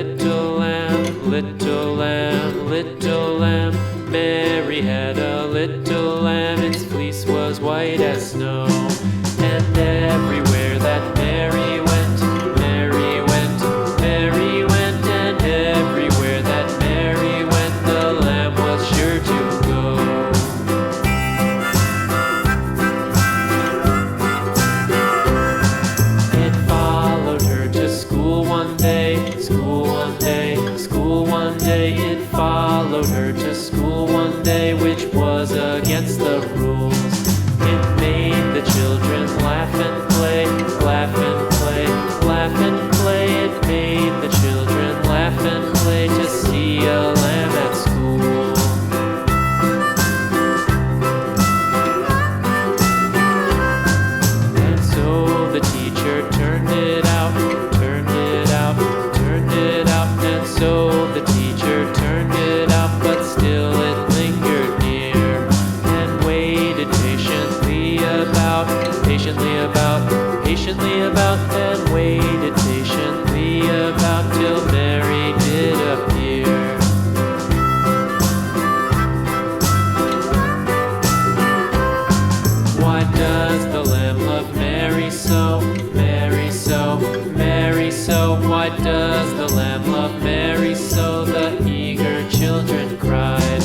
little lamb, little lamb, little lamb. Mary had a little lamb, its fleece was white as snow. And everywhere that Mary went, Mary went, Mary went. And everywhere that Mary went, the lamb was sure to go. It followed her to school one day, school one day, school one day. It followed her to school one day, which was against the rules. It made the children laugh and play, laugh and play, laugh and play. It made the children laugh and play to see a lamb at school. And so the teacher turned it out, turned it out, turned it out. And so the teacher turned it out, but still it lingered near and waited patiently about, patiently about, and waited patiently about till Mary did appear. Why does the lamb love Mary so, Mary so, Mary so? Why does the lamb love Mary so? The eager children cried.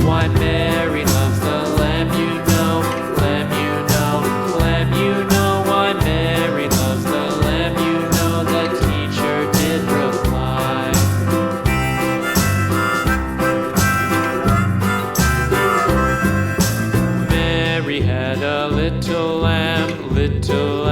Why Mary loves the lamb, you know, lamb, you know, lamb, you know. Why Mary loves the lamb, you know, the teacher did reply. Mary had a little lamb, little